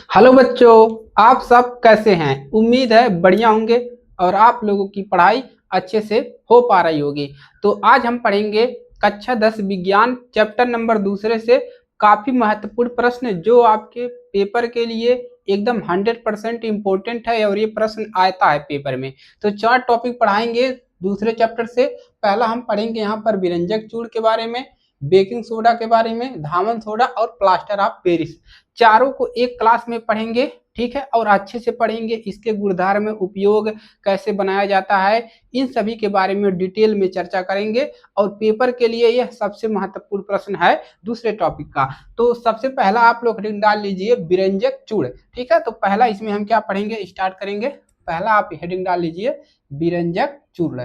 Hello बच्चों, आप सब कैसे हैं? उम्मीद है बढ़िया होंगे और आप लोगों की पढ़ाई अच्छे से हो पा रही होगी। तो आज हम पढ़ेंगे कक्षा 10 विज्ञान चैप्टर नंबर दूसरे से काफी महत्वपूर्ण प्रश्न जो आपके पेपर के लिए एकदम 100% इम्पोर्टेंट है और ये प्रश्न आता है पेपर में। तो 4 टॉपिक पढ़ाएंगे दूसरे चैप्टर से। पहला हम पढ़ेंगे यहाँ पर विरंजक चूड़ के बारे में, बेकिंग सोडा के बारे में, धामन सोडा और प्लास्टर ऑफ पेरिस। चारों को एक क्लास में पढ़ेंगे, ठीक है, और अच्छे से पढ़ेंगे। इसके गुणधर्म में उपयोग कैसे बनाया जाता है, इन सभी के बारे में डिटेल में चर्चा करेंगे। और पेपर के लिए यह सबसे महत्वपूर्ण प्रश्न है दूसरे टॉपिक का। तो सबसे पहला आप लोग हेडिंग डाल लीजिए विरंजक चूड़, ठीक है। तो पहला इसमें हम क्या पढ़ेंगे, स्टार्ट करेंगे। पहला आप हेडिंग डाल लीजिए विरंजक चूड़।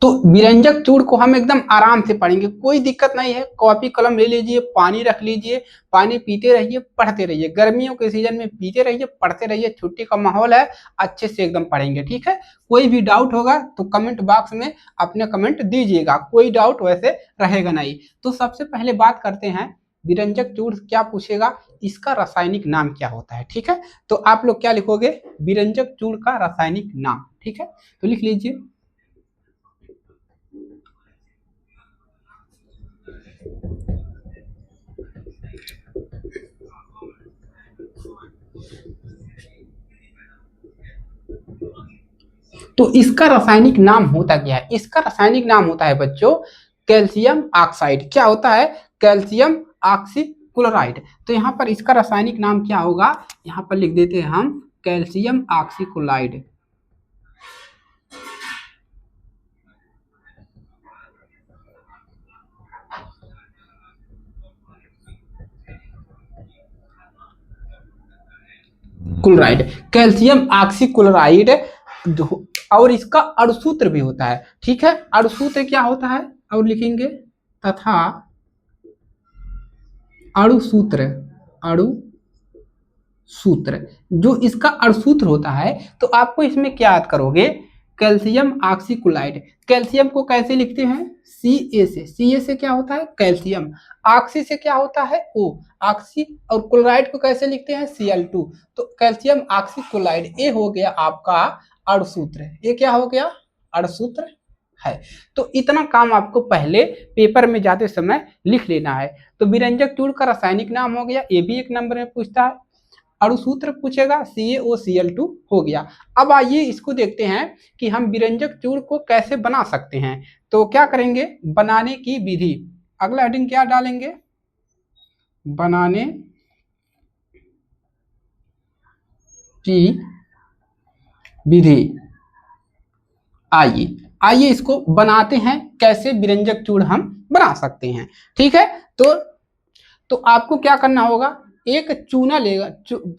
तो विरंजक चूड़ को हम एकदम आराम से पढ़ेंगे, कोई दिक्कत नहीं है। कॉपी कलम ले लीजिए, पानी रख लीजिए, पानी पीते रहिए, पढ़ते रहिए। गर्मियों के सीजन में पीते रहिए, पढ़ते रहिए। छुट्टी का माहौल है, अच्छे से एकदम पढ़ेंगे, ठीक है। कोई भी डाउट होगा तो कमेंट बॉक्स में अपने कमेंट दीजिएगा, कोई डाउट वैसे रहेगा नहीं। तो सबसे पहले बात करते हैं विरंजक चूड़ क्या पूछेगा, इसका रासायनिक नाम क्या होता है, ठीक है। तो आप लोग क्या लिखोगे, विरंजक चूड़ का रासायनिक नाम, ठीक है। तो लिख लीजिए तो इसका रासायनिक नाम होता क्या है, इसका रासायनिक नाम होता है बच्चों कैल्शियम ऑक्साइड। क्या होता है, कैल्शियम ऑक्सीक्लोराइड। तो यहाँ पर इसका रासायनिक नाम क्या होगा, यहाँ पर लिख देते हैं हम calcium oxychloride. Chloride, calcium oxychloride. और इसका अणुसूत्र भी होता है, ठीक है। अणुसूत्र क्या होता है, और लिखेंगे तथा अणुसूत्र, अणुसूत्र जो इसका अणुसूत्र होता है। तो आपको इसमें क्या याद करोगे, कैल्शियम ऑक्सीक्लोराइड। कैल्शियम को कैसे लिखते हैं, Ca से। Ca से क्या होता है, कैल्शियम। ऑक्सी से क्या होता है, O, ऑक्सी। और क्लोराइड को कैसे लिखते हैं, Cl2। तो कैल्शियम ऑक्सीक्लोराइड ये हो गया आपका अणुसूत्र। ये क्या हो गया, अणुसूत्र है। तो इतना काम आपको पहले पेपर में जाते समय लिख लेना है। तो विरंजक चूड़ का रासायनिक नाम हो गया, ये भी एक नंबर में पूछता है। अणुसूत्र पूछेगा, CaOCl2 हो गया। अब आइए इसको देखते हैं कि हम विरंजक चूड़ को कैसे बना सकते हैं। तो क्या करेंगे, बनाने की विधि। अगला हेडिंग क्या डालेंगे, बनाने की विधि। आइए आइए इसको बनाते हैं, कैसे विरंजक चूड़ हम बना सकते हैं, ठीक है। तो आपको क्या करना होगा, एक चूना लेगा,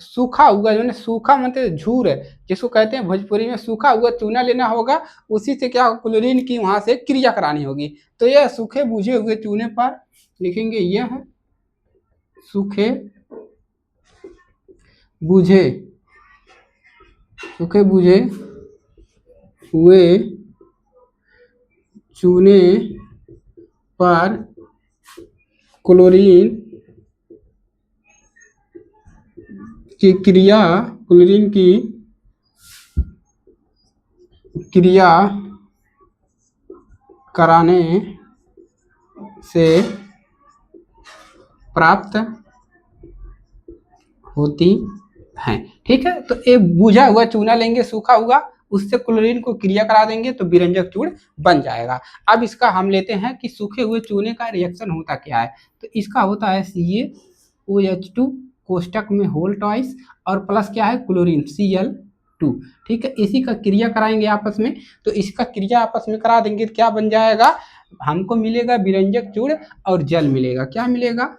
सूखा हुआ, जो सूखा मतलब झूर है जिसको कहते हैं भोजपुरी में, सूखा हुआ चूना लेना होगा। उसी से क्या क्लोरीन की वहां से क्रिया करानी होगी। तो यह सूखे बुझे हुए चूने पर लिखेंगे, यह है सूखे बुझे, सूखे बुझे हुए चूने पर क्लोरीन की क्रिया, क्लोरीन की क्रिया कराने से प्राप्त होती हैं, ठीक है। तो एक बुझा हुआ चूना लेंगे, सूखा हुआ, उससे क्लोरीन को क्रिया करा देंगे तो विरंजक चूड़ बन जाएगा। अब इसका हम लेते हैं कि सूखे हुए चूने का रिएक्शन होता क्या है। तो इसका होता है CaOH2 कोष्टक में होल टॉइस और प्लस क्या है क्लोरीन Cl2, ठीक है। इसी का क्रिया कराएंगे आपस में। तो इसका क्रिया आपस में करा देंगे तो क्या बन जाएगा, हमको मिलेगा विरंजक चूड़ और जल मिलेगा। क्या मिलेगा,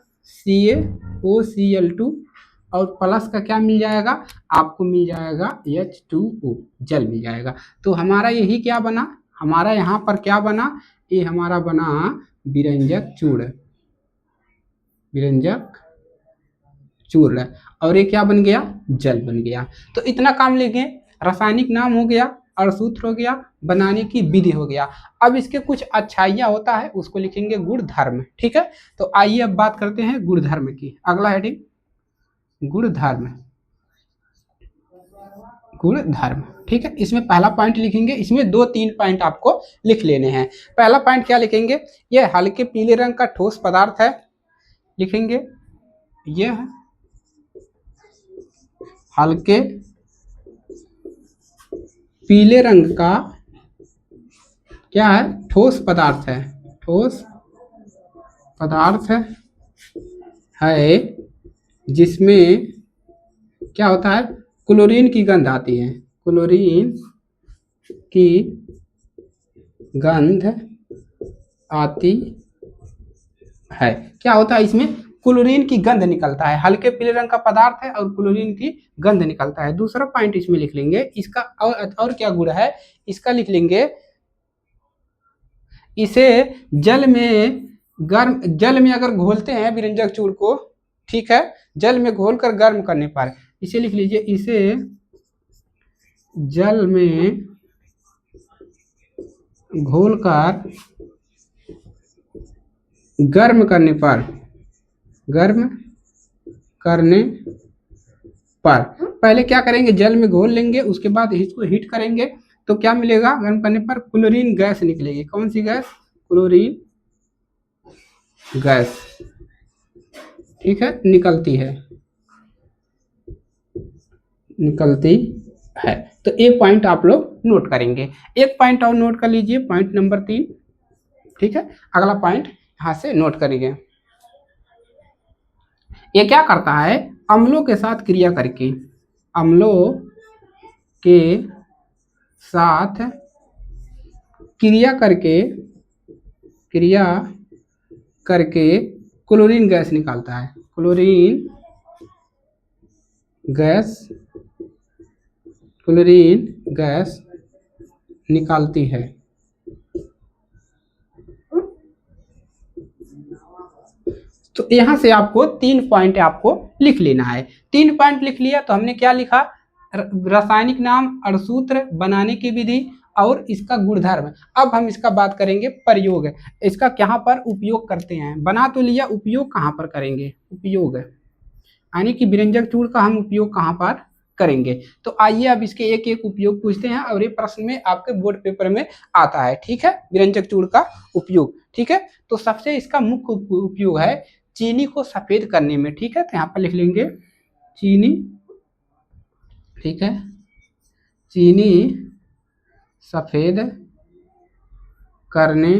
CaOCl2 और प्लस का क्या मिल जाएगा, आपको मिल जाएगा H2O, जल मिल जाएगा। तो हमारा यही क्या बना, हमारा यहाँ पर क्या बना, ये हमारा बना विरंजक चूड़, विरंजक चूर्ण, और ये क्या बन गया, जल बन गया। तो इतना काम लिखे, रासायनिक नाम हो गया, अणुसूत्र हो गया, बनाने की विधि हो गया। अब इसके कुछ अच्छाइयाँ होता है, उसको लिखेंगे गुणधर्म। ठीक है, तो आइए अब बात करते हैं गुणधर्म की। अगला हेडिंग गुणधर्म। गुणधर्म, ठीक है, इसमें पहला पॉइंट लिखेंगे, इसमें 2-3 पॉइंट आपको लिख लेने हैं। पहला पॉइंट क्या लिखेंगे, यह हल्के पीले रंग का ठोस पदार्थ है, लिखेंगे यह हल्के पीले रंग का क्या है, ठोस पदार्थ है, ठोस पदार्थ है जिसमें क्या होता है, क्लोरीन की गंध आती है, क्लोरीन की गंध आती है। क्या होता है, इसमें क्लोरीन की गंध निकलता है, हल्के पीले रंग का पदार्थ है और क्लोरीन की गंध निकलता है। दूसरा पॉइंट इसमें लिख लेंगे, इसका और क्या गुण है, इसका लिख लेंगे, इसे जल में अगर घोलते हैं विरंजक चूर्ण को, ठीक है, जल में घोलकर गर्म करने पर, इसे लिख लीजिए, इसे जल में घोलकर गर्म करने पर, पहले क्या करेंगे, जल में घोल लेंगे, उसके बाद इसको हीट करेंगे, तो क्या मिलेगा, गर्म करने पर क्लोरीन गैस निकलेगी। कौन सी गैस, क्लोरीन गैस, ठीक है, निकलती है। तो एक पॉइंट आप लोग नोट करेंगे। एक पॉइंट और नोट कर लीजिए, पॉइंट नंबर 3, ठीक है। अगला पॉइंट यहां से नोट करेंगे, ये क्या करता है, अम्लों के साथ क्रिया करके, अम्लों के साथ क्रिया करके क्लोरीन गैस निकालता है, क्लोरीन गैस निकालती है। तो यहां से आपको 3 पॉइंट आपको लिख लेना है। 3 पॉइंट लिख लिया तो हमने क्या लिखा, रासायनिक नाम, अणुसूत्र, बनाने की विधि और इसका गुणधर्म। अब हम इसका बात करेंगे प्रयोग, इसका कहाँ पर उपयोग करते हैं। बना तो लिया, उपयोग कहाँ पर करेंगे, उपयोग यानी कि विरंजक चूर्ण का हम उपयोग कहाँ पर करेंगे। तो आइए अब इसके एक एक उपयोग पूछते हैं, और ये प्रश्न में आपके बोर्ड पेपर में आता है, ठीक है, विरंजक चूर्ण का उपयोग, ठीक है। तो सबसे इसका मुख्य उपयोग है चीनी को सफेद करने में, ठीक है, तो यहाँ पर लिख लेंगे चीनी, ठीक है, चीनी सफेद करने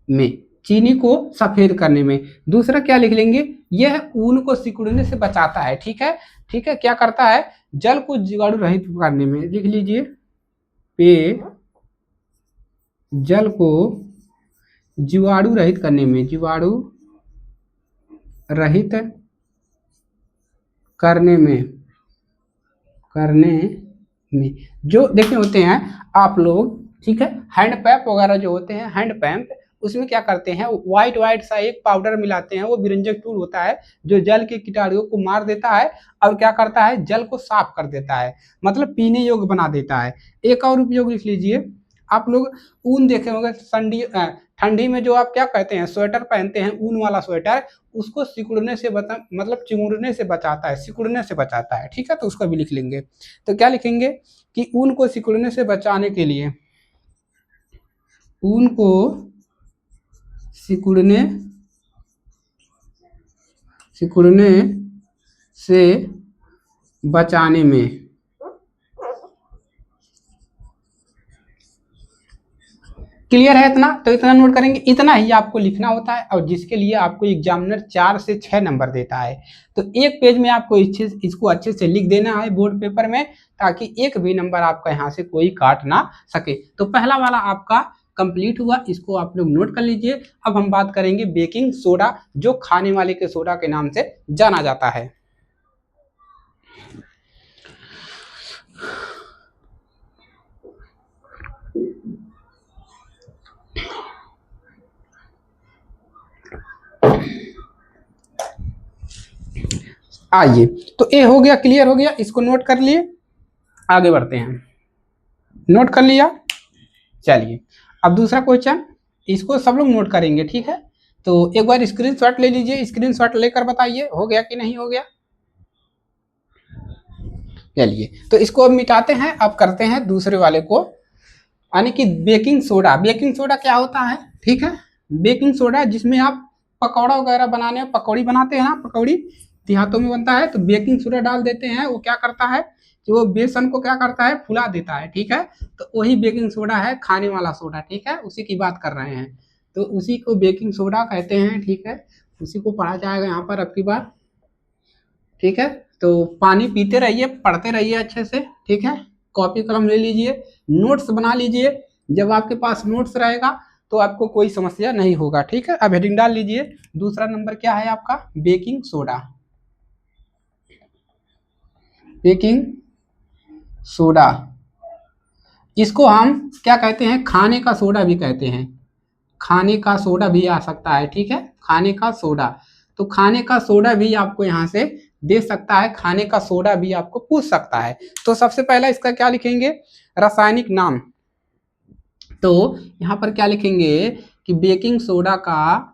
में, चीनी को सफेद करने में। दूसरा क्या लिख लेंगे, यह ऊन को सिकुड़ने से बचाता है, ठीक है, ठीक है, क्या करता है, जल को जीवाणु रहित करने में, लिख लीजिए, पे जल को जीवाणु रहित करने में, जीवाणु रहित करने में जो देखे होते हैं आप लोग, ठीक है, हैंड पैप वगैरह जो होते हैं, हैंड पैप, उसमें क्या करते हैं, व्हाइट सा एक पाउडर मिलाते हैं, वो विरंजक चूर्ण होता है जो जल के कीटाणुओं को मार देता है और क्या करता है, जल को साफ कर देता है, मतलब पीने योग्य बना देता है। एक और उपयोग लिख लीजिए, आप लोग ऊन देखे होंगे, ठंडी में जो आप क्या कहते हैं, स्वेटर पहनते हैं, ऊन वाला स्वेटर, उसको सिकुड़ने से मतलब चिंगुड़ने से बचाता है, सिकुड़ने से बचाता है, ठीक है, तो उसको भी लिख लेंगे। तो क्या लिखेंगे कि ऊन को सिकुड़ने से बचाने के लिए, ऊन को सिकुड़ने से बचाने में क्लियर है इतना, तो इतना नोट करेंगे, इतना ही आपको लिखना होता है, और जिसके लिए आपको एग्जामिनर 4 से 6 नंबर देता है। तो एक पेज में आपको इसको अच्छे से लिख देना है बोर्ड पेपर में, ताकि एक भी नंबर आपका यहाँ से कोई काट ना सके। तो पहला वाला आपका कंप्लीट हुआ, इसको आप लोग नोट कर लीजिए। अब हम बात करेंगे बेकिंग सोडा, जो खाने वाले के सोडा के नाम से जाना जाता है। आइए, तो ए हो गया, क्लियर हो गया, इसको नोट कर लिए, आगे बढ़ते हैं। नोट कर लिया, चलिए अब दूसरा क्वेश्चन, इसको सब लोग नोट करेंगे, ठीक है। तो एक बार स्क्रीनशॉट ले लीजिए, स्क्रीनशॉट लेकर बताइए हो गया कि नहीं हो गया। चलिए तो इसको अब मिटाते हैं, अब करते हैं दूसरे वाले को, यानी कि बेकिंग सोडा। बेकिंग सोडा क्या होता है, ठीक है। बेकिंग सोडा जिसमें आप पकौड़ा वगैरह बनाने, पकौड़ी बनाते हैं ना, पकौड़ी देहातों में बनता है, तो बेकिंग सोडा डाल देते हैं, वो क्या करता है कि वो बेसन को क्या करता है, फुला देता है, ठीक है। तो वही बेकिंग सोडा है, खाने वाला सोडा, ठीक है, उसी की बात कर रहे हैं। तो उसी को बेकिंग सोडा कहते हैं, ठीक है। उसी को पढ़ा जाएगा यहाँ पर अब की बार, ठीक है। तो पानी पीते रहिए, पढ़ते रहिए अच्छे से, ठीक है। कॉपी कलम ले लीजिए, नोट्स बना लीजिए, जब आपके पास नोट्स रहेगा तो आपको कोई समस्या नहीं होगा, ठीक है। अब हेडिंग डाल लीजिए, दूसरा नंबर क्या है आपका, बेकिंग सोडा। बेकिंग सोडा, इसको हम क्या कहते हैं, खाने का सोडा भी कहते हैं, खाने का सोडा भी आ सकता है, ठीक है, खाने का सोडा। तो खाने का सोडा भी आपको यहाँ से दे सकता है, खाने का सोडा भी आपको पूछ सकता है। तो सबसे पहला इसका क्या लिखेंगे, रासायनिक नाम। तो यहाँ पर क्या लिखेंगे कि बेकिंग सोडा का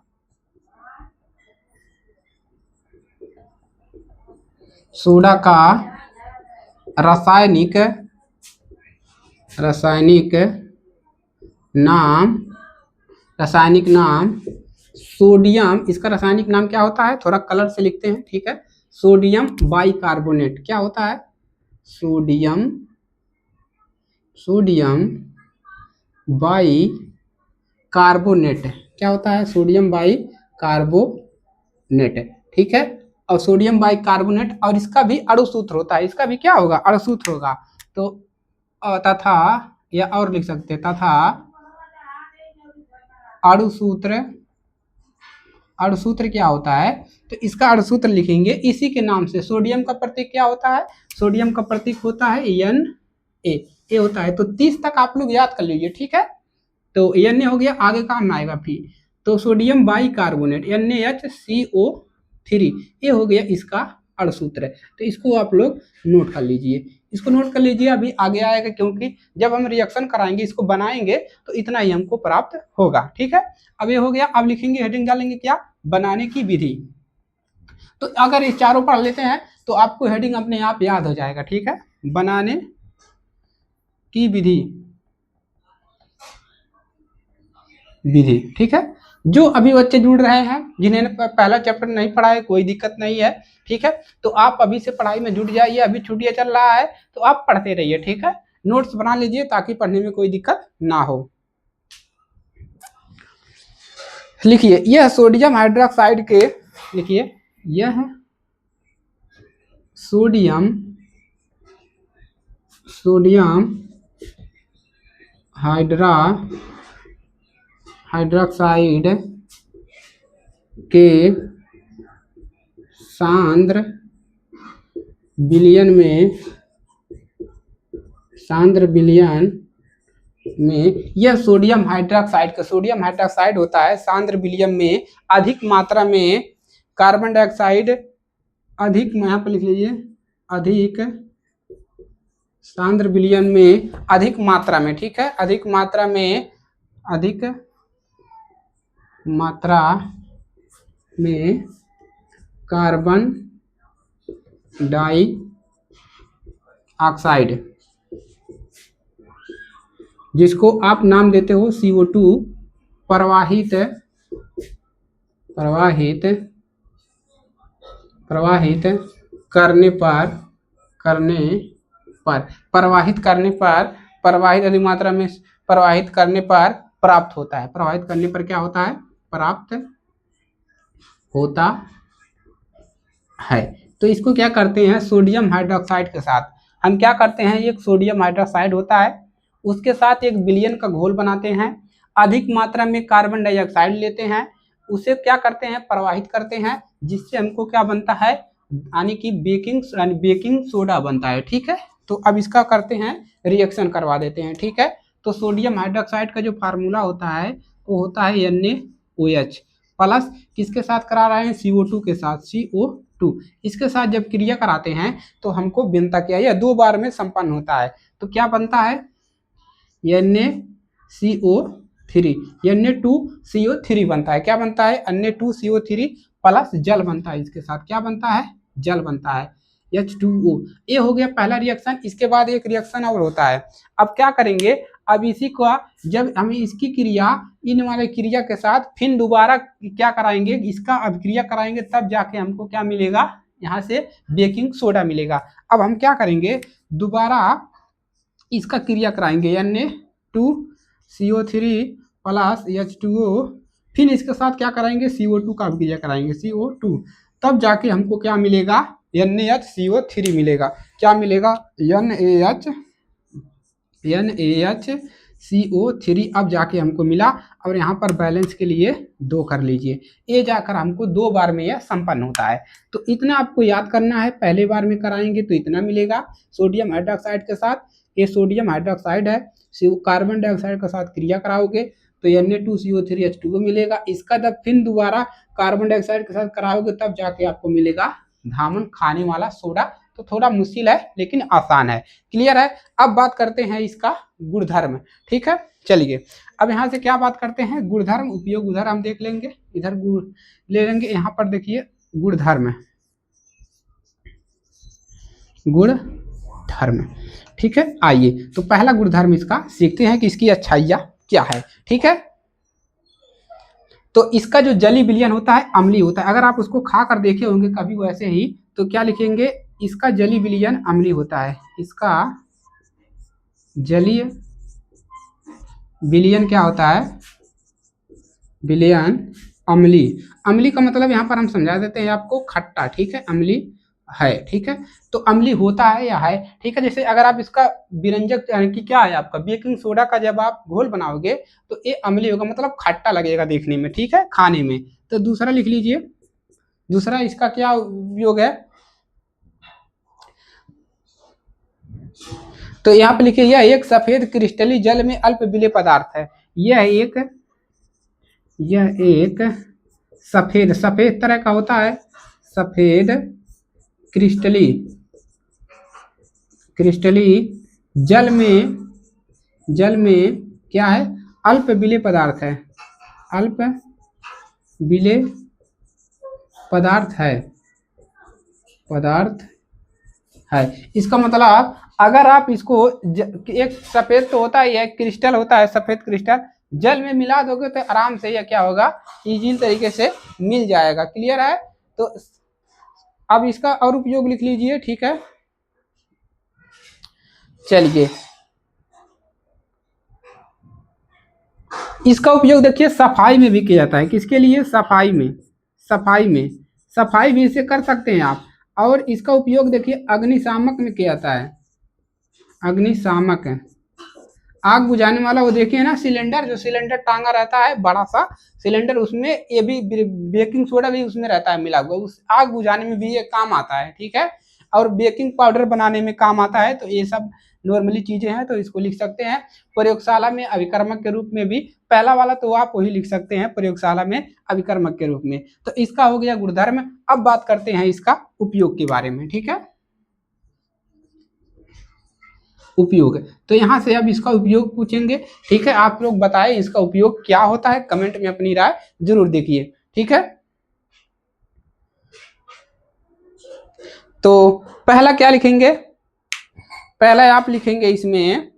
रासायनिक नाम सोडियम। इसका रासायनिक नाम क्या होता है, थोड़ा कलर से लिखते हैं, ठीक है। Sodium bicarbonate. क्या होता है, सोडियम बाइकार्बोनेट। क्या होता है, सोडियम बाइकार्बोनेट, ठीक है। और सोडियम बाइकार्बोनेट, और इसका भी अणु सूत्र होता है, इसका भी क्या होगा, अणु सूत्र होगा। तो तथा, या और लिख सकते हैं, तथा अणु सूत्र क्या होता है, तो इसका अणु सूत्र लिखेंगे इसी के नाम से। सोडियम का प्रतीक क्या होता है, सोडियम का प्रतीक होता है Na होता है। तो 30 तक आप लोग याद कर लीजिए, ठीक है। तो Na हो गया, आगे काम आएगा फिर। तो सोडियम बाइकार्बोनेट NaHCO3, ये हो गया इसका अणु सूत्र। तो इसको आप लोग नोट कर लीजिए, इसको नोट कर लीजिए, अभी आगे आएगा, क्योंकि जब हम रिएक्शन कराएंगे, इसको बनाएंगे, तो इतना ही हमको प्राप्त होगा, ठीक है। अब ये हो गया, अब लिखेंगे, हेडिंग डालेंगे क्या, बनाने की विधि। तो अगर ये चारों पढ़ लेते हैं तो आपको हेडिंग अपने आप याद हो जाएगा, ठीक है। बनाने की विधि, ठीक है। जो अभी बच्चे जुड़ रहे हैं, जिन्हें पहला चैप्टर नहीं पढ़ा है, कोई दिक्कत नहीं है, ठीक है। तो आप अभी से पढ़ाई में जुट जाइए, अभी छुट्टियां चल रहा है तो आप पढ़ते रहिए, ठीक है। नोट्स बना लीजिए ताकि पढ़ने में कोई दिक्कत ना हो। लिखिए, यह सोडियम हाइड्रोक्साइड के, लिखिए, यह सोडियम हाइड्रोक्साइड के सांद्र विलयन में यह सोडियम हाइड्रोक्साइड होता है, सांद्र विलयन में अधिक मात्रा में कार्बन डाइऑक्साइड, अधिक, यहाँ पर लिख लीजिए, अधिक सांद्र विलयन में अधिक मात्रा में, ठीक है, अधिक मात्रा में कार्बन डाइऑक्साइड, जिसको आप नाम देते हो CO2, प्रवाहित करने पर अधिक मात्रा में प्रवाहित करने पर प्राप्त होता है। प्रवाहित करने पर क्या होता है, प्राप्त होता है। तो इसको क्या करते हैं, सोडियम हाइड्रोक्साइड के साथ हम क्या करते हैं, एक सोडियम हाइड्रोक्साइड होता है, उसके साथ एक विलयन का घोल बनाते हैं, अधिक मात्रा में कार्बन डाइऑक्साइड लेते हैं, उसे क्या करते हैं, प्रवाहित करते हैं, जिससे हमको क्या बनता है, यानी कि बेकिंग सोडा बनता है, ठीक है। तो अब इसका करते हैं, रिएक्शन करवा देते हैं, ठीक है। तो सोडियम हाइड्रोक्साइड का जो फार्मूला होता है वो होता है NaOH प्लस, किसके साथ करा रहे हैं, CO2 के साथ, CO2 टू। इसके साथ जब क्रिया कराते हैं तो हमको बनता क्या है, यह 2 बार में संपन्न होता है। तो क्या बनता है, Na2CO3, Na2CO3 बनता है। क्या बनता है, Na2CO3 प्लस जल बनता है। इसके साथ क्या बनता है, जल बनता है, H2O। ये हो गया पहला रिएक्शन। इसके बाद एक रिएक्शन और होता है। अब क्या करेंगे, अब इसी को जब हम इसकी क्रिया इन वाले क्रिया के साथ फिर दोबारा क्या कराएंगे, इसका अभिक्रिया कराएंगे, तब जाके हमको क्या मिलेगा, यहाँ से बेकिंग सोडा मिलेगा। अब हम क्या करेंगे, दोबारा इसका क्रिया कराएंगे, Na2CO3 प्लस H2O, फिर इसके साथ क्या कराएंगे, CO2 का अभिक्रिया कराएंगे, CO2, तब जाके हमको क्या मिलेगा, NaHCO3 मिलेगा। क्या मिलेगा, NaHCO3 अब जाके हमको मिला। और यहाँ पर बैलेंस के लिए 2 कर लीजिए। ये जाकर हमको 2 बार में यह संपन्न होता है। तो इतना आपको याद करना है, पहले बार में कराएंगे तो इतना मिलेगा सोडियम हाइड्रोक्साइड के साथ। ये सोडियम हाइड्रोक्साइड है, कार्बन डाइऑक्साइड के साथ क्रिया कराओगे तो Na2CO3H2O मिलेगा। इसका जब फिर दोबारा कार्बन डाइऑक्साइड के साथ कराओगे तब जाके आपको मिलेगा धामन खाने वाला सोडा। तो थोड़ा मुश्किल है लेकिन आसान है। क्लियर है। अब बात करते हैं इसका गुणधर्म। ठीक है, चलिए अब यहाँ से क्या बात करते हैं, गुणधर्म, उपयोग उधर हम देख लेंगे, इधर गुण ले लेंगे। यहाँ पर देखिए गुणधर्म, गुणधर्म। ठीक है, आइए तो पहला गुणधर्म इसका सीखते हैं कि इसकी अच्छाइयाँ क्या है। ठीक है, तो इसका जो जली विलयन होता है अम्लीय होता है। अगर आप उसको खा कर देखे होंगे कभी वैसे ही, तो क्या लिखेंगे, इसका जली विलयन अम्लीय होता है। इसका जलीय विलयन क्या होता है, विलयन अम्लीय। अम्लीय का मतलब यहाँ पर हम समझा देते हैं आपको, खट्टा। ठीक है, अम्लीय है। ठीक है, तो अम्लीय होता है या है। ठीक है, जैसे अगर आप इसका विरंजक यानी कि क्या है आपका बेकिंग सोडा का जब आप घोल बनाओगे तो ये अम्लीय होगा, मतलब खट्टा लगेगा देखने में। ठीक है, खाने में। तो दूसरा लिख लीजिए, दूसरा इसका क्या उपयोग है, तो यहाँ पे लिखिए यह एक सफेद क्रिस्टली जल में अल्प विलेय पदार्थ है। यह एक सफेद तरह का होता है, सफेद क्रिस्टली जल में क्या है, अल्प विलेय पदार्थ है, अल्प विलेय पदार्थ है। इसका मतलब अगर आप इसको एक सफेद तो होता है, एक क्रिस्टल होता है, सफेद क्रिस्टल जल में मिला दोगे तो आराम से यह क्या होगा, इजीली तरीके से मिल जाएगा। क्लियर है। तो अब इसका और उपयोग लिख लीजिए। ठीक है, चलिए इसका उपयोग देखिए सफाई में भी किया जाता है। किसके लिए, सफाई भी इसे कर सकते हैं आप। और इसका उपयोग देखिए अग्निशामक में किया जाता है, अग्निशामक, आग बुझाने वाला, वो देखिए ना सिलेंडर, जो सिलेंडर टांगा रहता है बड़ा सा सिलेंडर, उसमें ये भी बेकिंग सोडा भी उसमें रहता है मिला हुआ, उस आग बुझाने में भी ये काम आता है। ठीक है, और बेकिंग पाउडर बनाने में काम आता है। तो ये सब नॉर्मली चीजें हैं, तो इसको लिख सकते हैं। प्रयोगशाला में अभिकर्मक के रूप में भी, पहला वाला तो आप वही लिख सकते हैं, प्रयोगशाला में अभिकर्मक के रूप में। तो इसका हो गया गुणधर्म। अब बात करते हैं इसका उपयोग के बारे में। ठीक है, उपयोग, तो यहां से अब इसका उपयोग पूछेंगे। ठीक है, आप लोग बताएं इसका उपयोग क्या होता है, कमेंट में अपनी राय जरूर देखिए। ठीक है, तो पहला क्या लिखेंगे, पहला आप लिखेंगे इसमें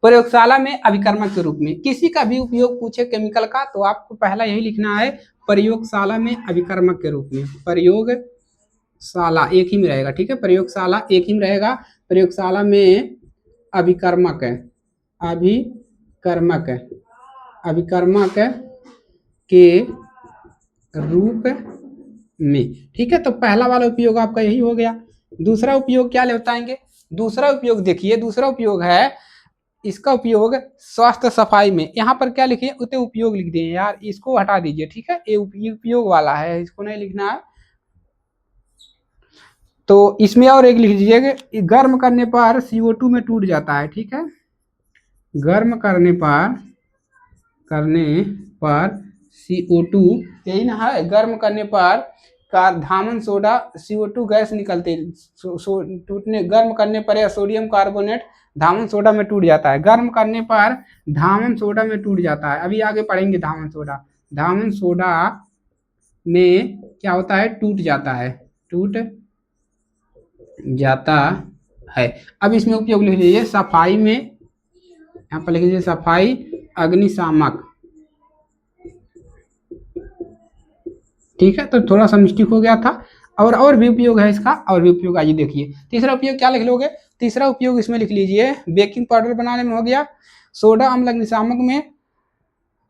प्रयोगशाला में अभिकर्मक के रूप में। किसी का भी उपयोग पूछे केमिकल का तो आपको पहला यही लिखना है, प्रयोगशाला में अभिकर्मक के रूप में। प्रयोगशाला एक ही में रहेगा। ठीक है, प्रयोगशाला एक ही में रहेगा। प्रयोगशाला में अभिकर्मक के रूप में। ठीक है, तो पहला वाला उपयोग आपका यही हो गया। दूसरा उपयोग क्या ले बताएंगे, दूसरा उपयोग देखिए, दूसरा उपयोग है इसका उपयोग स्वास्थ्य सफाई में। यहाँ पर क्या लिखिए, उतने उपयोग लिख दिए यार, इसको हटा दीजिए। ठीक है, ये उपयोग वाला है, इसको नहीं लिखना है। तो इसमें और एक लिख दीजिए, गर्म करने पर CO2 में टूट जाता है। ठीक है, गर्म करने पर CO2 यही ना है, गर्म करने पर धामन सोडा CO2 गैस निकलती है, टूटने गर्म करने पर यह सोडियम कार्बोनेट धामन सोडा में टूट जाता है। गर्म करने पर धामन सोडा में टूट जाता है। अभी आगे पढ़ेंगे धामन सोडा। धामन सोडा में क्या होता है, टूट जाता है, टूट जाता है। अब इसमें उपयोग लिख लीजिए सफाई में, यहाँ पर लिख लीजिए सफाई अग्निशामक, ठीक है। तो थोड़ा सा मिस्टेक हो गया था। और भी उपयोग है इसका, और भी उपयोग आइए देखिए। तीसरा उपयोग क्या लिख लोगे, तीसरा उपयोग इसमें लिख लीजिए बेकिंग पाउडर बनाने में हो गया, सोडा अम्ल अग्निशामक में,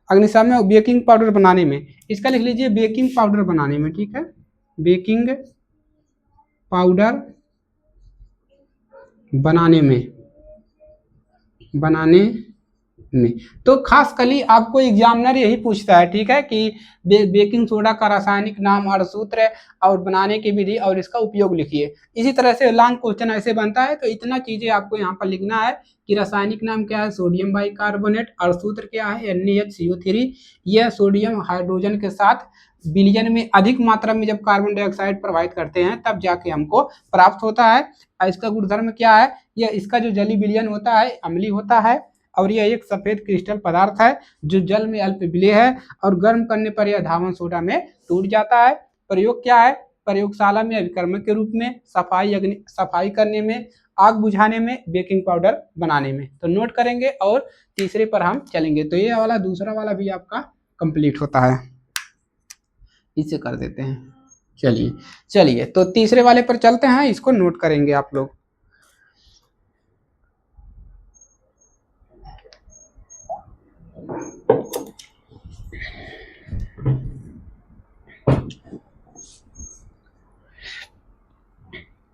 अग्निशामक बेकिंग पाउडर बनाने में, इसका लिख लीजिए बेकिंग पाउडर बनाने में, ठीक है, बेकिंग पाउडर बनाने में तो खास कली आपको एग्जामिनर यही पूछता है, ठीक है, कि बेकिंग सोडा का रासायनिक नाम और सूत्र और बनाने की विधि और इसका उपयोग लिखिए। इसी तरह से लॉन्ग क्वेश्चन ऐसे बनता है। तो इतना चीजें आपको यहाँ पर लिखना है कि रासायनिक नाम क्या है, सोडियम बाइकार्बोनेट, और सूत्र क्या है, NaHCO3। यह सोडियम हाइड्रोजन के साथ विलयन में अधिक मात्रा में जब कार्बन डाइऑक्साइड प्रवाहित करते हैं तब जाके हमको प्राप्त होता है। इसका गुणधर्म क्या है, यह इसका जो जली विलयन होता है अम्लीय होता है, और यह एक सफेद क्रिस्टल पदार्थ है जो जल में अल्प विलेय है, और गर्म करने पर यह धामन सोडा में टूट जाता है। प्रयोग क्या है, प्रयोगशाला में अभिकर्मक के रूप में, सफाई करने में, आग बुझाने में, बेकिंग पाउडर बनाने में। तो नोट करेंगे और तीसरे पर हम चलेंगे। तो ये वाला दूसरा वाला भी आपका कंप्लीट होता है, इसे कर देते हैं। चलिए तो तीसरे वाले पर चलते हैं, इसको नोट करेंगे आप लोग।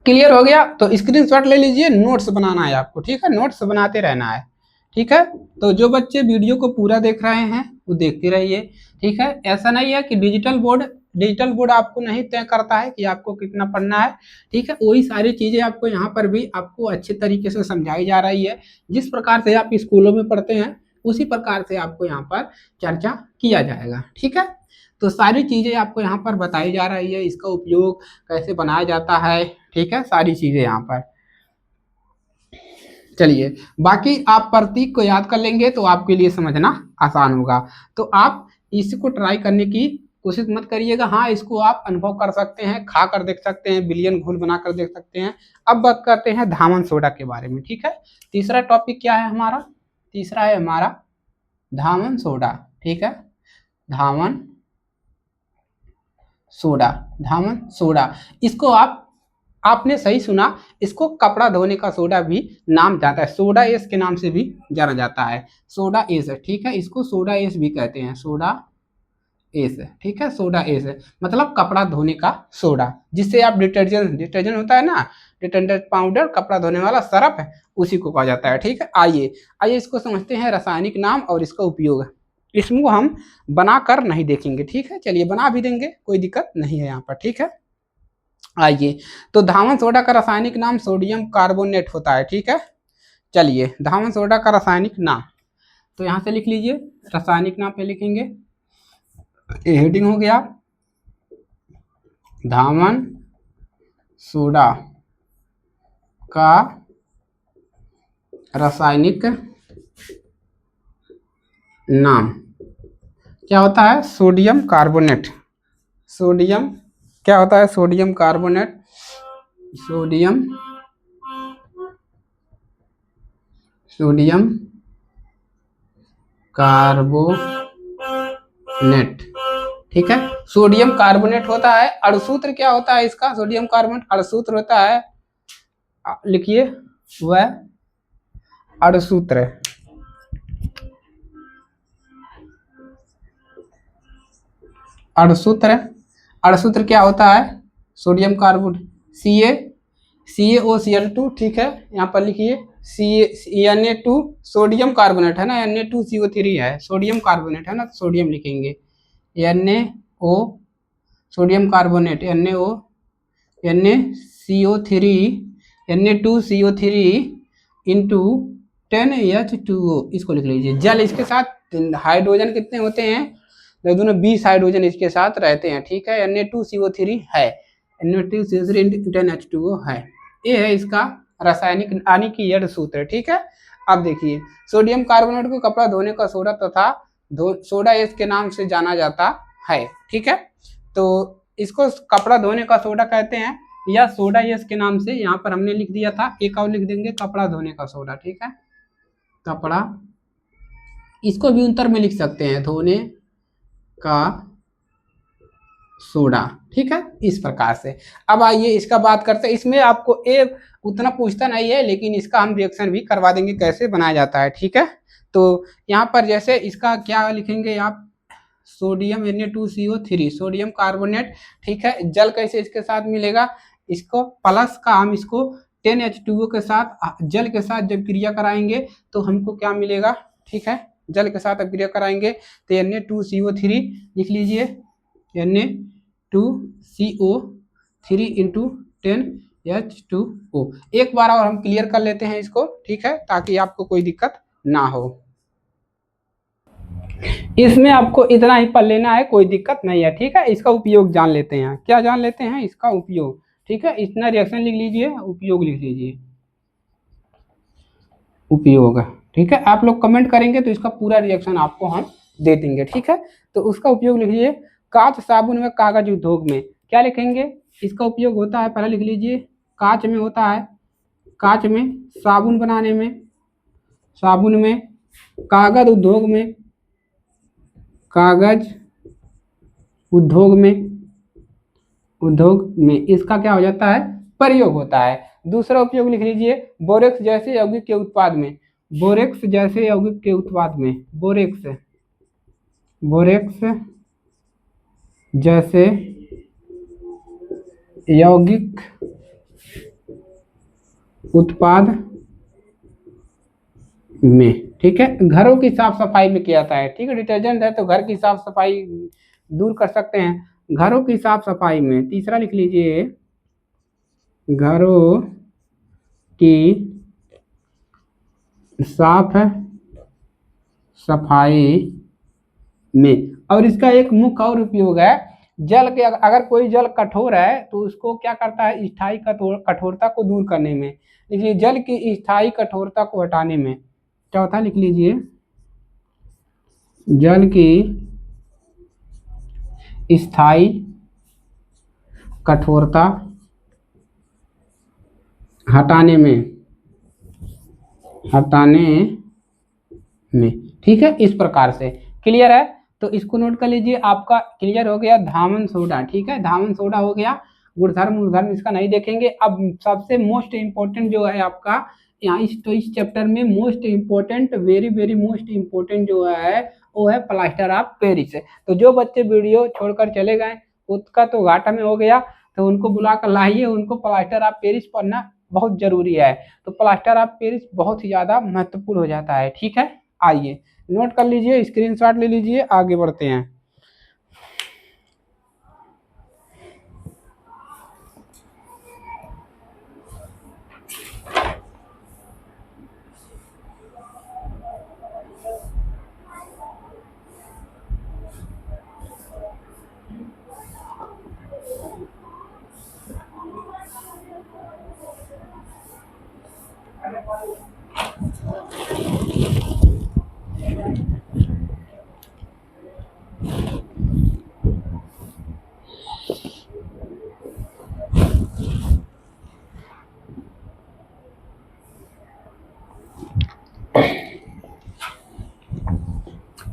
क्लियर हो गया, तो स्क्रीनशॉट ले लीजिए, नोट्स बनाना है आपको, ठीक है, नोट्स बनाते रहना है, ठीक है। तो जो बच्चे वीडियो को पूरा देख रहे हैं वो देखते रहिए, ठीक है। ऐसा नहीं है कि डिजिटल बोर्ड आपको नहीं तय करता है कि आपको कितना पढ़ना है, ठीक है। वही सारी चीजें आपको यहाँ पर भी आपको अच्छे तरीके से समझाई जा रही है। जिस प्रकार से आप स्कूलों में पढ़ते हैं उसी प्रकार से आपको यहाँ पर चर्चा किया जाएगा, ठीक है। तो सारी चीजें आपको यहाँ पर बताई जा रही है, इसका उपयोग कैसे बनाया जाता है, ठीक है, सारी चीजें यहाँ पर। चलिए, बाकी आप प्रतीक को याद कर लेंगे तो आपके लिए समझना आसान होगा। तो आप इसको ट्राई करने की कोशिश मत करिएगा। हाँ, इसको आप अनुभव कर सकते हैं, खा कर देख सकते हैं, विलयन घोल बना कर देख सकते हैं। अब बात करते हैं धामन सोडा के बारे में, ठीक है। तीसरा टॉपिक क्या है हमारा, तीसरा है हमारा धामन सोडा, ठीक है, धामन सोडा। इसको आपने सही सुना, इसको कपड़ा धोने का सोडा भी नाम जाता है, सोडा एस के नाम से भी जाना जाता है, सोडा एस, ठीक है। इसको सोडा एस भी कहते हैं, सोडा एस, ठीक है, सोडा एस मतलब कपड़ा धोने का सोडा, जिससे आप डिटर्जेंट होता है ना, डिटर्जेंट पाउडर, कपड़ा धोने वाला सरफ है, उसी को कहा जाता है, ठीक है। आइए इसको समझते हैं रासायनिक नाम और इसका उपयोग। इसको हम बनाकर नहीं देखेंगे, ठीक है। चलिए बना भी देंगे, कोई दिक्कत नहीं है यहाँ पर, ठीक है। आइए, तो धामन सोडा का रासायनिक नाम सोडियम कार्बोनेट होता है, ठीक है। चलिए, धामन सोडा का रासायनिक नाम, तो यहाँ से लिख लीजिए, रासायनिक नाम पे लिखेंगे, ये हेडिंग हो गया, धामन सोडा का रासायनिक नाम क्या होता है, सोडियम कार्बोनेट। क्या होता है, सोडियम कार्बोनेट, सोडियम कार्बोनेट, ठीक है। सोडियम कार्बोनेट होता है। अणुसूत्र क्या होता है इसका, सोडियम कार्बोनेट अणुसूत्र होता है, लिखिए, वह अणुसूत्र क्या होता है, सोडियम कार्बोनेट CaOCl2, ठीक है। यहाँ पर लिखिए Na2, सोडियम कार्बोनेट है ना, Na2CO3 है, सोडियम कार्बोनेट है ना, तो सोडियम लिखेंगे, NaO, sodium carbonate, NaCO3, Na2CO3 into 10H2O, इसको लिख लीजिए। जल, इसके साथ हाइड्रोजन कितने होते हैं, तो दोनों 20 हाइड्रोजन इसके साथ रहते हैं, ठीक है। Na2CO3 है, Na2CO3 10H2O है। ये है इसका रासायनिक यानी कि यड़ सूत्र, ठीक है। अब देखिए, सोडियम कार्बोनेट को कपड़ा धोने का सोडा तथा सोडा एस के नाम से जाना जाता है, ठीक है। तो इसको कपड़ा धोने का सोडा कहते हैं या सोडा एस के नाम से, यहाँ पर हमने लिख दिया था, एक और लिख देंगे कपड़ा धोने का सोडा, ठीक है। कपड़ा, इसको भी उत्तर में लिख सकते हैं धोने का सोडा, ठीक है, इस प्रकार से। अब आइए इसका बात करते हैं। इसमें आपको ए उतना पूछता नहीं है, लेकिन इसका हम रिएक्शन भी करवा देंगे कैसे बनाया जाता है, ठीक है। तो यहाँ पर जैसे इसका क्या लिखेंगे आप, सोडियम Na2CO3 सोडियम कार्बोनेट, ठीक है। जल कैसे इसके साथ मिलेगा, इसको प्लस का हम इसको 10H2O के साथ, जल के साथ जब क्रिया कराएंगे तो हमको क्या मिलेगा, ठीक है। जल के साथ क्रिया कराएंगे तो Na2CO3 लिख लीजिए, Na2CO3 इंटू 10H2O। एक बार और हम क्लियर कर लेते हैं इसको, ठीक है, ताकि आपको कोई दिक्कत ना हो। इसमें आपको इतना ही पढ़ लेना है, कोई दिक्कत नहीं है, ठीक है। इसका उपयोग जान लेते हैं, क्या जान लेते हैं, इसका उपयोग, ठीक है। इतना रिएक्शन लिख लीजिए, उपयोग लिख लीजिए, उपयोग, ठीक है। आप लोग कमेंट करेंगे तो इसका पूरा रिएक्शन आपको हम दे देंगे, ठीक है। तो उसका उपयोग लिख लीजिए, कांच, साबुन व कागज उद्योग में क्या लिखेंगे, इसका उपयोग होता है, पहले लिख लीजिए, कांच में होता है, कांच में, साबुन बनाने में, साबुन में, कागज उद्योग में, कागज उद्योग में, उद्योग में इसका क्या हो जाता है, प्रयोग होता है। दूसरा उपयोग लिख लीजिए, बोरेक्स जैसे यौगिक के उत्पाद में, बोरेक्स जैसे यौगिक के उत्पाद में, बोरेक्स, बोरेक्स जैसे यौगिक उत्पाद में, ठीक है। घरों की साफ सफाई में किया जाता है, ठीक है। डिटर्जेंट है तो घर की साफ सफाई दूर कर सकते हैं, घरों की साफ सफाई में। तीसरा लिख लीजिए, घरों की साफ सफाई में। और इसका एक मुख्य और उपयोग है, जल के, अगर कोई जल कठोर है तो उसको क्या करता है, स्थायी कठोरता को दूर करने में, देखिए जल की स्थायी कठोरता को हटाने में। चौथा लिख लीजिए, जल की स्थायी कठोरता हटाने में, हटाने में, ठीक है। इस प्रकार से क्लियर है, तो इसको नोट कर लीजिए। आपका क्लियर हो गया धामन सोडा, ठीक है, धामन सोडा हो गया। गुणधर्म गुणधर्म इसका नहीं देखेंगे। अब सबसे मोस्ट इंपॉर्टेंट जो है आपका यहाँ इस चैप्टर में most important, very very most important जो है वो है प्लास्टर ऑफ पेरिस। तो जो बच्चे वीडियो छोड़कर चले गए उसका तो घाटा में हो गया, तो उनको बुला कर लाइए, उनको प्लास्टर ऑफ पेरिस पढ़ना बहुत जरूरी है। तो प्लास्टर ऑफ पेरिस बहुत ही ज़्यादा महत्वपूर्ण हो जाता है, ठीक है। आइए नोट कर लीजिए, स्क्रीनशॉट ले लीजिए, आगे बढ़ते हैं।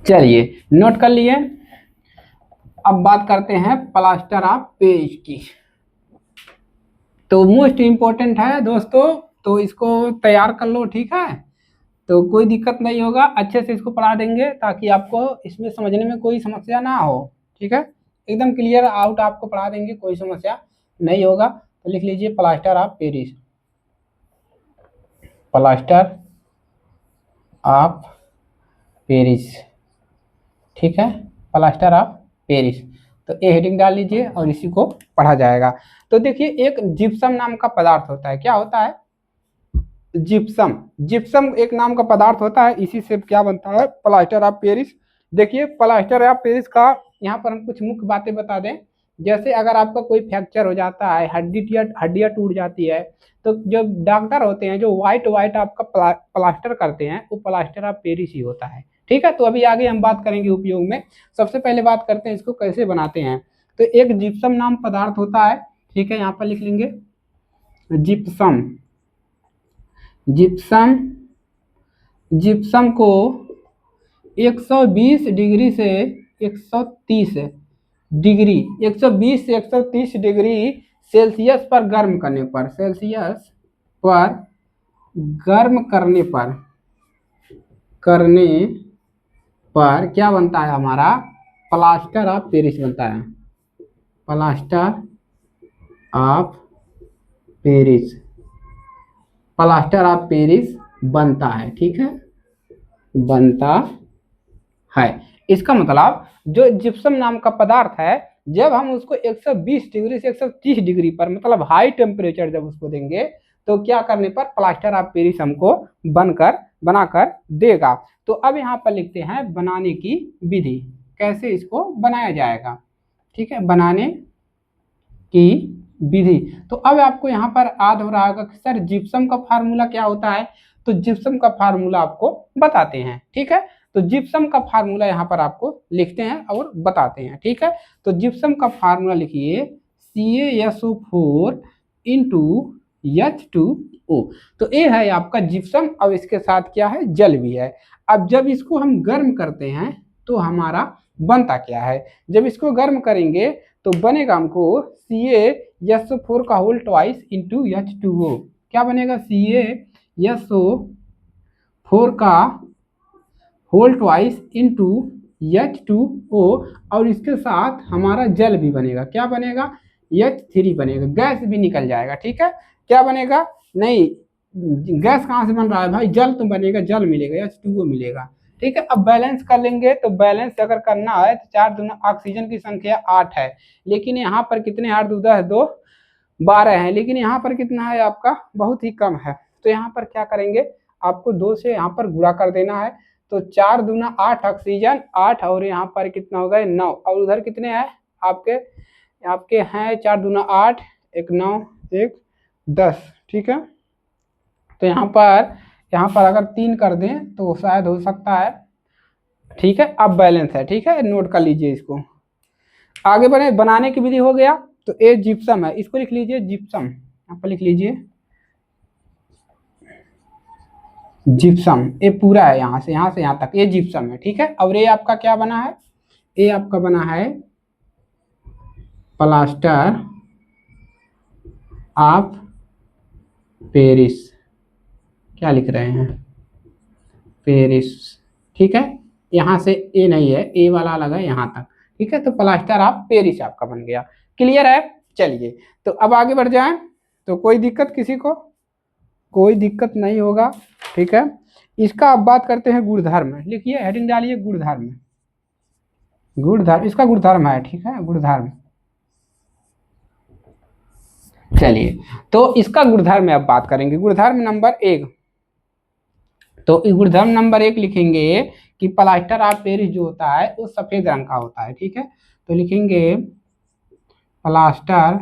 चलिए नोट कर लिए। अब बात करते हैं प्लास्टर ऑफ पेरिस की। तो मोस्ट इम्पोर्टेंट है दोस्तों, तो इसको तैयार कर लो, ठीक है। तो कोई दिक्कत नहीं होगा, अच्छे से इसको पढ़ा देंगे ताकि आपको इसमें समझने में कोई समस्या ना हो, ठीक है। एकदम क्लियर आउट आपको पढ़ा देंगे, कोई समस्या नहीं होगा। तो लिख लीजिए plaster of Paris, plaster of Paris, ठीक है, प्लास्टर ऑफ पेरिस। तो ये हेडिंग डाल लीजिए और इसी को पढ़ा जाएगा। तो देखिए एक जिप्सम नाम का पदार्थ होता है, क्या होता है, जिप्सम। जिप्सम एक नाम का पदार्थ होता है, इसी से क्या बनता है, प्लास्टर ऑफ पेरिस देखिए प्लास्टर ऑफ पेरिस का यहाँ पर हम कुछ मुख्य बातें बता दें। जैसे अगर आपका कोई फ्रैक्चर हो जाता है, हड्डियाँ टूट जाती है, तो जो डॉक्टर होते हैं जो व्हाइट व्हाइट आपका प्लास्टर करते हैं वो प्लास्टर ऑफ पेरिस ही होता है। ठीक है, तो अभी आगे हम बात करेंगे उपयोग में। सबसे पहले बात करते हैं इसको कैसे बनाते हैं। तो एक जिप्सम नाम पदार्थ होता है, ठीक है, यहाँ पर लिख लेंगे जिप्सम। जिप्सम जिप्सम को 120 डिग्री से 130 डिग्री 120 से 130 डिग्री सेल्सियस पर गर्म करने पर, सेल्सियस पर गर्म करने पर क्या बनता है हमारा, प्लास्टर ऑफ पेरिस बनता है। Plaster of Paris, plaster of Paris बनता है। ठीक है, बनता है। इसका मतलब जो जिप्सम नाम का पदार्थ है, जब हम उसको 120 डिग्री से 130 डिग्री पर, मतलब हाई टेम्परेचर जब उसको देंगे, तो क्या करने पर प्लास्टर ऑफ पेरिस हमको बनाकर देगा। तो अब यहाँ पर लिखते हैं बनाने की विधि, कैसे इसको बनाया जाएगा। ठीक है, बनाने की विधि। तो अब आपको यहाँ पर याद हो रहा होगा कि सर जिप्सम का फार्मूला क्या होता है। तो जिप्सम का फार्मूला आपको बताते हैं। ठीक है, तो जिप्सम का फार्मूला यहाँ पर आपको लिखते हैं और बताते हैं। ठीक है, तो जिप्सम का फार्मूला लिखिए CaSO4 इंटू H2O। तो ये है आपका जिप्सम। अब इसके साथ क्या है, जल भी है। अब जब इसको हम गर्म करते हैं तो हमारा बनता क्या है, जब इसको गर्म करेंगे तो बनेगा हमको CaSO4 का होल ट्वाइस इंटू H2O। क्या बनेगा, CaSO4 का होल ट्वाइस इंटू H2O, और इसके साथ हमारा जल भी बनेगा। क्या बनेगा, H3 बनेगा, गैस भी निकल जाएगा। ठीक है, क्या बनेगा, नहीं गैस कहाँ से बन रहा है भाई, जल तो बनेगा, जल मिलेगा, H2O मिलेगा। ठीक है, अब बैलेंस कर लेंगे। तो बैलेंस अगर करना है तो 4 दूना, ऑक्सीजन की संख्या 8 है, लेकिन यहाँ पर कितने 8 दूना है 2, 12 है, लेकिन यहाँ पर कितना है आपका, बहुत ही कम है। तो यहाँ पर क्या करेंगे, आपको 2 से यहाँ पर गुणा कर देना है। तो 4 दूना 8 ऑक्सीजन 8, और यहाँ पर कितना हो गए 9, और उधर कितने हैं आपके हैं 4 दूना 8, 1 9 1 10। ठीक है, तो यहाँ पर अगर 3 कर दें तो शायद हो सकता है। ठीक है, अब बैलेंस है। ठीक है, नोट कर लीजिए इसको। आगे बढ़े, बनाने की विधि हो गया। तो ये जिप्सम है, इसको लिख लीजिए जिप्सम, यहाँ पर लिख लीजिए जिप्सम। ये पूरा है, यहाँ से यहाँ तक ये जिप्सम है। ठीक है, और ये आपका क्या बना है, ये आपका बना है प्लास्टर ऑफ पेरिस। क्या लिख रहे हैं, पेरिस। ठीक है, यहाँ से ए नहीं है, ए वाला अलग है यहाँ तक। ठीक है, तो प्लास्टर ऑफ पेरिस आपका बन गया। क्लियर है, चलिए तो अब आगे बढ़ जाएं। तो कोई दिक्कत किसी को, कोई दिक्कत नहीं होगा। ठीक है, इसका अब बात करते हैं गुणधर्म। लिखिए, हेडिंग डालिए गुणधर्म। गुणधर्म, इसका गुणधर्म है। ठीक है, गुणधर्म। चलिए, तो इसका गुणधर्म में अब बात करेंगे। गुणधर्म नंबर 1, तो गुणधर्म नंबर 1 लिखेंगे कि प्लास्टर ऑफ पेरिस जो होता है वो सफेद रंग का होता है। ठीक है, तो लिखेंगे प्लास्टर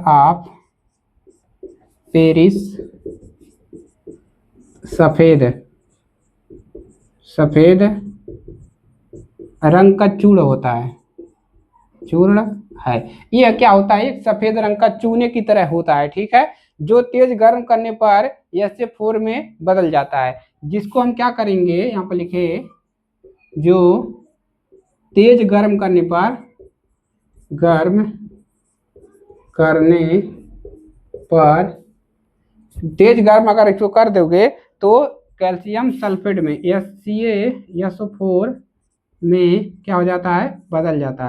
ऑफ पेरिस सफेद रंग का चूर्ण होता है, चूर्ण है। यह क्या होता है, एक सफेद रंग का चूने की तरह होता है। ठीक है, जो तेज गर्म करने पर SA4 में बदल जाता है, जिसको हम क्या करेंगे, यहाँ पर लिखे, जो तेज गर्म करने तेज गर्म अगर इसको कर दोगे तो कैल्शियम सल्फेट में CaSO4 में क्या हो जाता है, बदल जाता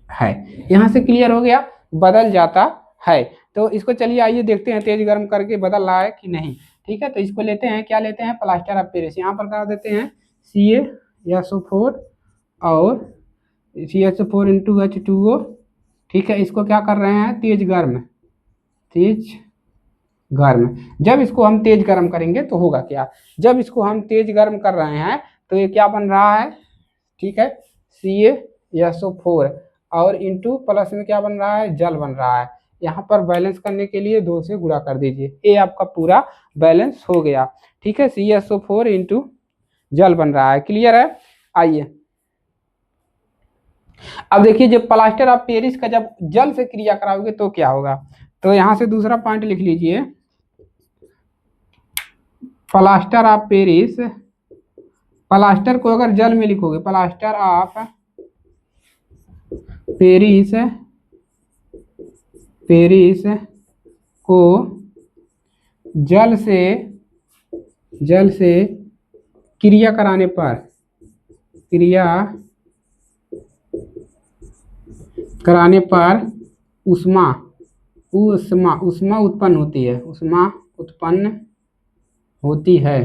है। यहाँ से क्लियर हो गया, बदल जाता है। तो इसको चलिए आइए देखते हैं तेज गर्म करके बदल रहा है कि नहीं। ठीक है, तो इसको लेते हैं, क्या लेते हैं, प्लास्टर ऑफ पेरिस। यहाँ पर कर देते हैं CaSO4 और CaSO4 इंटू H2O। ठीक है, इसको क्या कर रहे हैं, तेज गर्म। जब इसको हम तेज गर्म करेंगे तो होगा क्या, जब इसको हम तेज गर्म कर रहे हैं तो ये क्या बन रहा है, ठीक है, CaSO4 और इंटू प्लस में क्या बन रहा है, जल बन रहा है। यहाँ पर बैलेंस करने के लिए 2 से गुणा कर दीजिए, ये आपका पूरा बैलेंस हो गया, ठीक है। CaSO4 इंटू जल बन रहा है, क्लियर है। आइए अब देखिए, जब प्लास्टर ऑफ पेरिस का जब जल से क्रिया कराओगे तो क्या होगा, तो यहाँ से दूसरा पॉइंट लिख लीजिए, प्लास्टर ऑफ पेरिस, प्लास्टर को अगर जल में लिखोगे, प्लास्टर ऑफ पेरिस, पेरिस को जल से क्रिया कराने पर, क्रिया कराने पर उष्मा उष्मा उष्मा उत्पन्न होती है, उष्मा उत्पन्न होती है,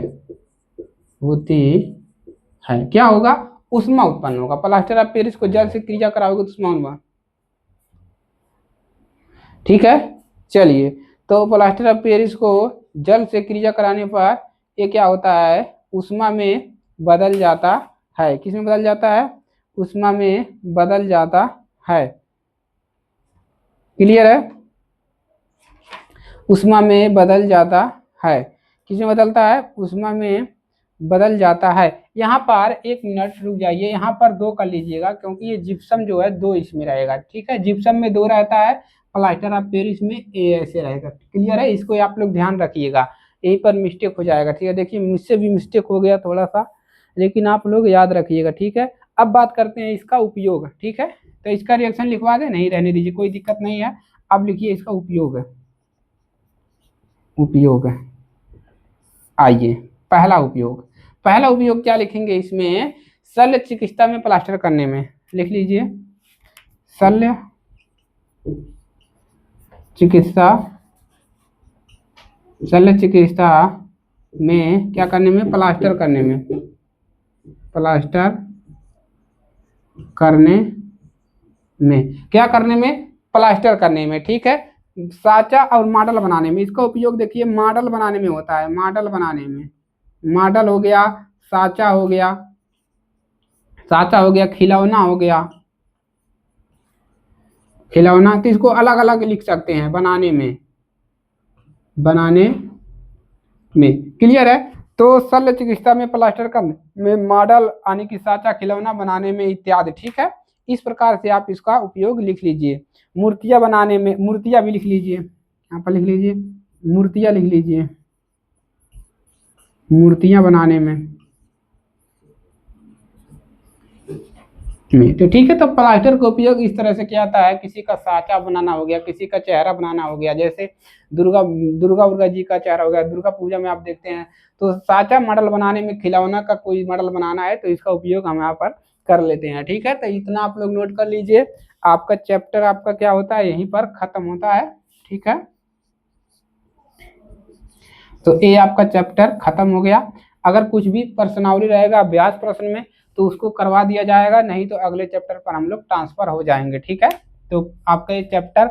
क्या होगा, उष्मा उत्पन्न होगा। प्लास्टर ऑफ पेरिस को जल से क्रिया कराओगे तो उष्मा उत्पन्न, ठीक है। चलिए, तो प्लास्टर ऑफ पेरिस को जल से क्रिया कराने पर ये क्या होता है, उष्मा में बदल जाता है, किस में बदल जाता है, उष्मा में बदल जाता है, क्लियर है। उष्मा में बदल जाता है, किस में बदलता है, उष्मा में बदल जाता है। यहाँ पर 1 मिनट रुक जाइए, यहाँ पर 2 कर लीजिएगा क्योंकि ये जिप्सम जो है 2 इसमें रहेगा, ठीक है। जिप्सम में 2 रहता है, प्लास्टर ऑफ पेरिस में ऐसे रहेगा, क्लियर है। इसको आप लोग ध्यान रखिएगा, यहीं पर मिस्टेक हो जाएगा, ठीक है। देखिए मुझसे भी मिस्टेक हो गया थोड़ा सा, लेकिन आप लोग याद रखिएगा, ठीक है। अब बात करते हैं इसका उपयोग, ठीक है। तो इसका रिएक्शन लिखवा दें, नहीं रहने दीजिए, कोई दिक्कत नहीं है। अब लिखिए इसका उपयोग, आइए पहला उपयोग क्या लिखेंगे इसमें, शल्य चिकित्सा में प्लास्टर करने में, लिख लीजिए शल्य चिकित्सा में क्या करने में, प्लास्टर करने में, क्या करने में, प्लास्टर करने में, ठीक है। साचा और मॉडल बनाने में, इसका उपयोग देखिए मॉडल बनाने में होता है, मॉडल बनाने में, मॉडल हो गया, साचा हो गया, खिलौना हो गया, तो इसको अलग अलग लिख सकते हैं, बनाने में, क्लियर है। तो शल्य चिकित्सा में प्लास्टर करने में, मॉडल यानी कि साचा, खिलौना बनाने में इत्यादि, ठीक है। इस प्रकार से आप इसका उपयोग लिख लीजिए। मूर्तियां बनाने में, मूर्तियां भी लिख लीजिए, यहाँ पर लिख लीजिए, मूर्तियां लिख लीजिए, मूर्तियां बनाने में, तो ठीक है। तो प्लास्टर का उपयोग इस तरह से किया जाता है, किसी का साचा बनाना हो गया, किसी का चेहरा बनाना हो गया, जैसे दुर्गा जी का चेहरा हो गया, दुर्गा पूजा में आप देखते हैं, तो साचा मॉडल बनाने में, खिलौना का कोई मॉडल बनाना है तो इसका उपयोग हम यहाँ पर कर लेते हैं, ठीक है। तो इतना आप लोग नोट कर लीजिए, आपका चैप्टर आपका क्या होता है, यहीं पर खत्म होता है, ठीक है। तो ये आपका चैप्टर खत्म हो गया। अगर कुछ भी प्रश्नावली रहेगा अभ्यास प्रश्न में तो उसको करवा दिया जाएगा, नहीं तो अगले चैप्टर पर हम लोग ट्रांसफर हो जाएंगे, ठीक है। तो आपका ये चैप्टर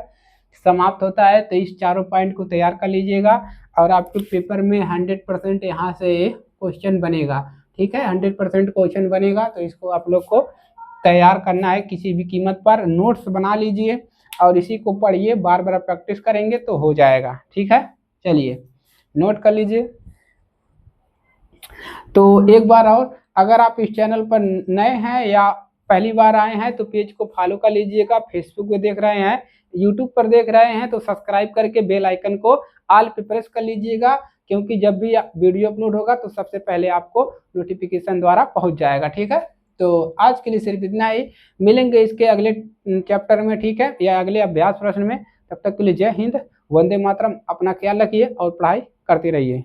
समाप्त होता है, तो इस चारों पॉइंट को तैयार कर लीजिएगा और आपके पेपर में 100% यहाँ से क्वेश्चन बनेगा, ठीक है। 100% क्वेश्चन बनेगा, तो इसको आप लोग को तैयार करना है किसी भी कीमत पर। नोट्स बना लीजिए और इसी को पढ़िए, बार बार प्रैक्टिस करेंगे तो हो जाएगा, ठीक है। चलिए नोट कर लीजिए। तो एक बार और, अगर आप इस चैनल पर नए हैं या पहली बार आए हैं तो पेज को फॉलो कर लीजिएगा। फेसबुक पे देख रहे हैं, यूट्यूब पर देख रहे हैं तो सब्सक्राइब करके बेल आइकन को ऑल पे प्रेस कर लीजिएगा, क्योंकि जब भी वीडियो अपलोड होगा तो सबसे पहले आपको नोटिफिकेशन द्वारा पहुंच जाएगा, ठीक है। तो आज के लिए सिर्फ इतना ही, मिलेंगे इसके अगले चैप्टर में, ठीक है, या अगले अभ्यास प्रश्न में। तब तक के लिए जय हिंद, वंदे मातरम। अपना ख्याल रखिए और पढ़ाई करते रहिए।